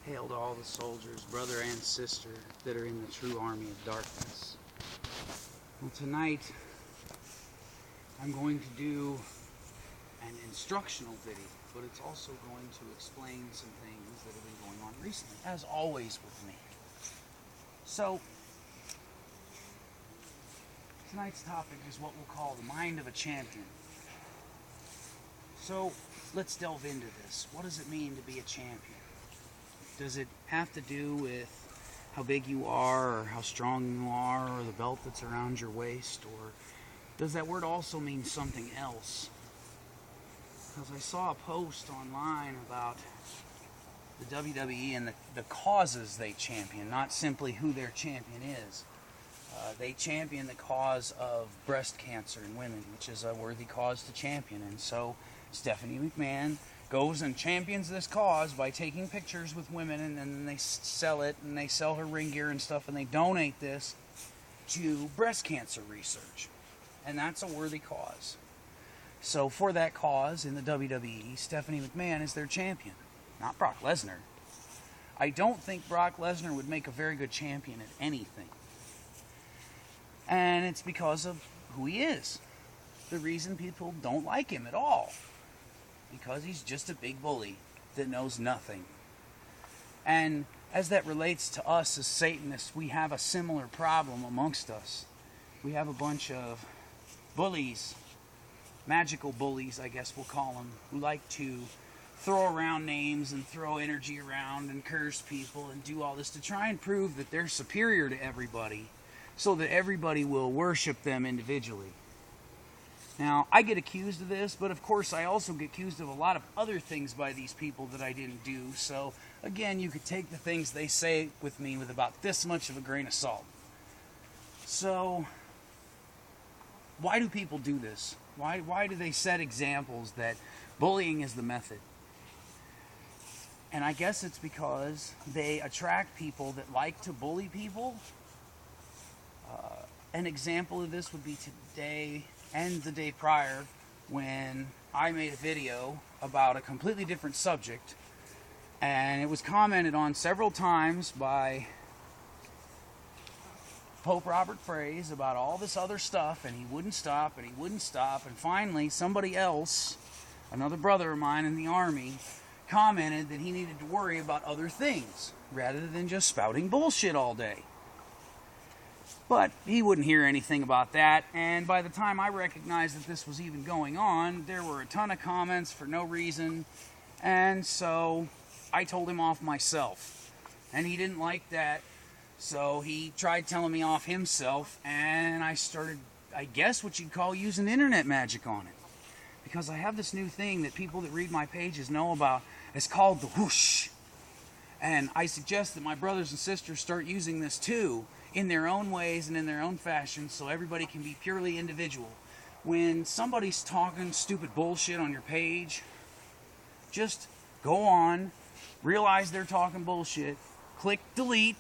Hail to all the soldiers, brother and sister, that are in the true army of darkness. Well, tonight, I'm going to do an instructional video, but it's also going to explain some things that have been going on recently, as always with me. So, tonight's topic is what we'll call the mind of a champion. So, let's delve into this. What does it mean to be a champion? Does it have to do with how big you are, or how strong you are, or the belt that's around your waist, or does that word also mean something else? Because I saw a post online about the WWE and the causes they champion, not simply who their champion is. They champion the cause of breast cancer in women, which is a worthy cause to champion. And so Stephanie McMahon goes and champions this cause by taking pictures with women, and then they sell it, and they sell her ring gear and stuff, and they donate this to breast cancer research. And that's a worthy cause. So for that cause in the WWE, Stephanie McMahon is their champion, not Brock Lesnar. I don't think Brock Lesnar would make a very good champion at anything. And it's because of who he is. The reason people don't like him at all. Because he's just a big bully that knows nothing. And as that relates to us as Satanists, we have a similar problem amongst us. We have a bunch of bullies, magical bullies, I guess we'll call them, who like to throw around names and throw energy around and curse people and do all this to try and prove that they're superior to everybody so that everybody will worship them individually. Now, I get accused of this, but of course I also get accused of a lot of other things by these people that I didn't do. So, again, you could take the things they say with me with about this much of a grain of salt. So, why do people do this? Why do they set examples that bullying is the method? And I guess it's because they attract people that like to bully people. An example of this would be today and the day prior when I made a video about a completely different subject, and it was commented on several times by Pope Robert Fraze about all this other stuff, and he wouldn't stop, and he wouldn't stop, and finally somebody else, another brother of mine in the army, commented that he needed to worry about other things rather than just spouting bullshit all day. But he wouldn't hear anything about that, and by the time I recognized that this was even going on, there were a ton of comments for no reason, and so I told him off myself. And he didn't like that, so he tried telling me off himself, and I started, I guess what you'd call using internet magic on it. Because I have this new thing that people that read my pages know about. It's called the whoosh. And I suggest that my brothers and sisters start using this too, in their own ways and in their own fashion, so everybody can be purely individual. When somebody's talking stupid bullshit on your page, just go on, realize they're talking bullshit, click delete,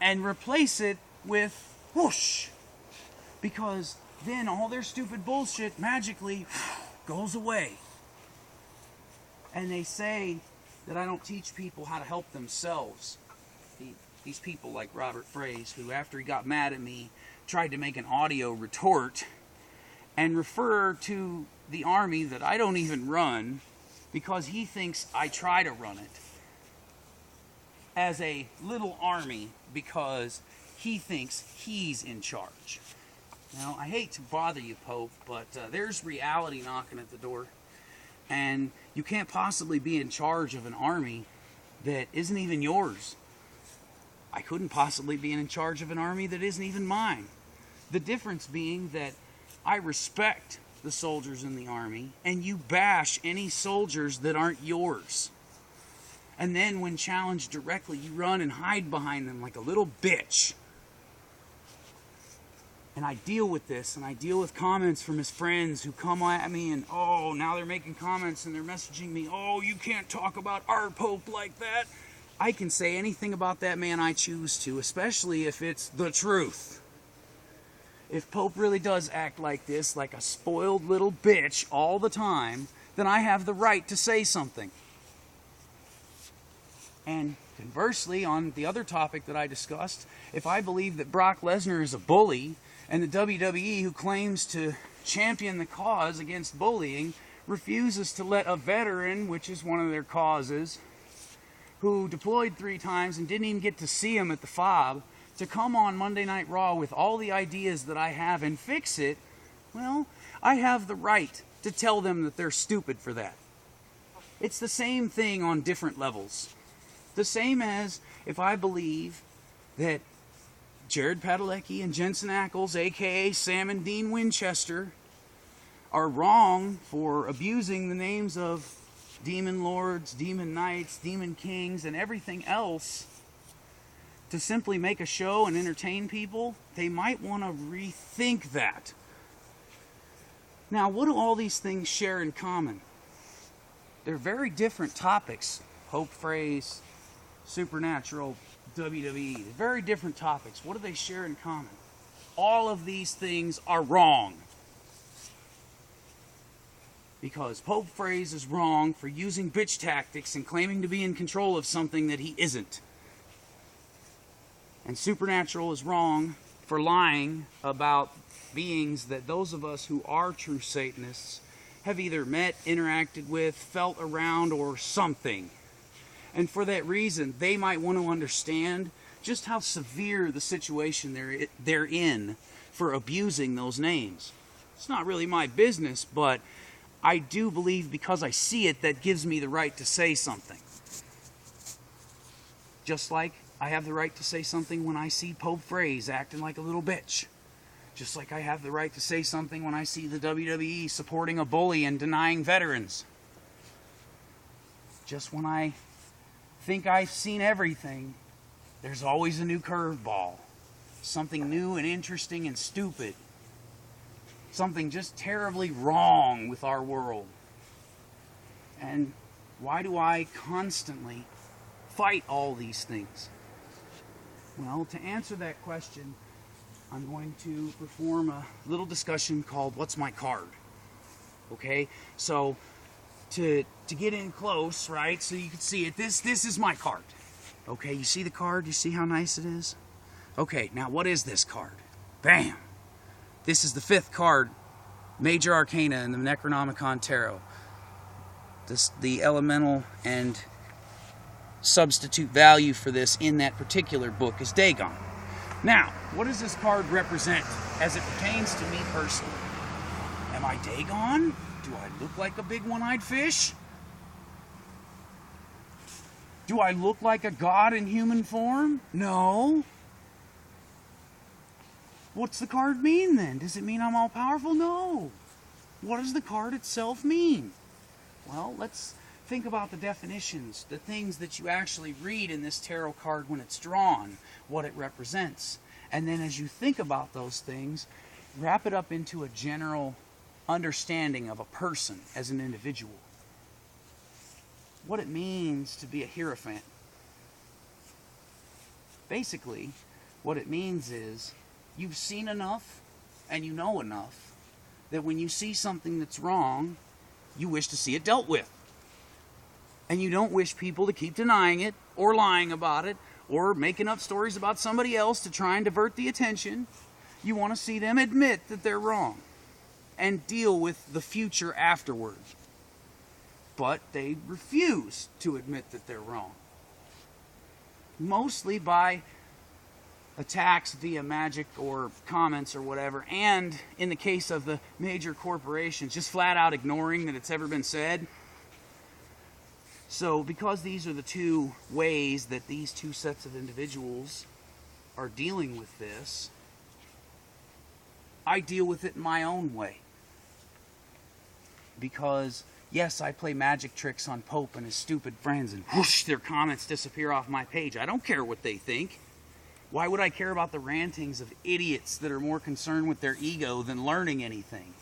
and replace it with whoosh. Because then all their stupid bullshit magically goes away. And they say that I don't teach people how to help themselves. These people like Robert Fraze, who after he got mad at me, tried to make an audio retort and refer to the army that I don't even run because he thinks I try to run it as a little army because he thinks he's in charge. Now, I hate to bother you, Pope, but there's reality knocking at the door. And you can't possibly be in charge of an army that isn't even yours. I couldn't possibly be in charge of an army that isn't even mine. The difference being that I respect the soldiers in the army, and you bash any soldiers that aren't yours. And then when challenged directly, you run and hide behind them like a little bitch. And I deal with this, and I deal with comments from his friends who come at me and, oh, now they're making comments and they're messaging me, oh, you can't talk about our Pope like that. I can say anything about that man I choose to, especially if it's the truth. If Pope really does act like this, like a spoiled little bitch all the time, then I have the right to say something. And Conversely, on the other topic that I discussed, if I believe that Brock Lesnar is a bully, and the WWE, who claims to champion the cause against bullying, refuses to let a veteran, which is one of their causes, who deployed 3 times and didn't even get to see him at the FOB, to come on Monday Night Raw with all the ideas that I have and fix it, well, I have the right to tell them that they're stupid for that. It's the same thing on different levels. The same as if I believe that Jared Padalecki and Jensen Ackles, a.k.a. Sam and Dean Winchester, are wrong for abusing the names of demon lords, demon knights, demon kings, and everything else to simply make a show and entertain people, they might want to rethink that. Now, what do all these things share in common? They're very different topics. Pope phrase, supernatural, WWE. They're very different topics. What do they share in common? All of these things are wrong. Because Pope phrase is wrong for using bitch tactics and claiming to be in control of something that he isn't. And supernatural is wrong for lying about beings that those of us who are true Satanists have either met, interacted with, felt around, or something. And for that reason, they might want to understand just how severe the situation they're in for abusing those names. It's not really my business, but I do believe because I see it, that gives me the right to say something. Just like I have the right to say something when I see Pope Phrase acting like a little bitch. Just like I have the right to say something when I see the WWE supporting a bully and denying veterans. Just when I think I've seen everything, there's always a new curveball. Something new and interesting and stupid. Something just terribly wrong with our world. And why do I constantly fight all these things? Well, to answer that question, I'm going to perform a little discussion called What's My Card? Okay, so to get in close, right, so you can see it, this is my card. Okay, you see the card? You see how nice it is? Okay, now what is this card? Bam! This is the 5th card, Major Arcana in the Necronomicon Tarot. The elemental and substitute value for this in that particular book is Dagon. Now, what does this card represent as it pertains to me personally? Am I Dagon? Do I look like a big one-eyed fish? Do I look like a god in human form? No. What's the card mean then? Does it mean I'm all powerful? No. What does the card itself mean? Well, let's think about the definitions, the things that you actually read in this tarot card when it's drawn, what it represents. And then as you think about those things, wrap it up into a general understanding of a person as an individual. What it means to be a Hierophant. Basically, what it means is you've seen enough and you know enough that when you see something that's wrong, you wish to see it dealt with. And you don't wish people to keep denying it or lying about it or making up stories about somebody else to try and divert the attention. You want to see them admit that they're wrong and deal with the future afterward. But they refuse to admit that they're wrong. Mostly by attacks via magic or comments or whatever, and in the case of the major corporations, just flat out ignoring that it's ever been said. So because these are the two ways that these two sets of individuals are dealing with this, I deal with it in my own way. Because, yes, I play magic tricks on Pope and his stupid friends, and whoosh, their comments disappear off my page. I don't care what they think. Why would I care about the rantings of idiots that are more concerned with their ego than learning anything?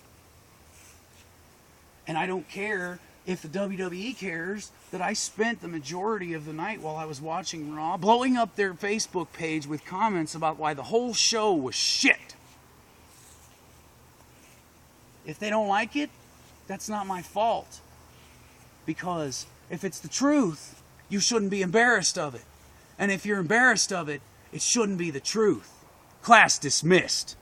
And I don't care if the WWE cares that I spent the majority of the night while I was watching Raw blowing up their Facebook page with comments about why the whole show was shit. If they don't like it, that's not my fault. Because if it's the truth, you shouldn't be embarrassed of it. And if you're embarrassed of it, it shouldn't be the truth. Class dismissed.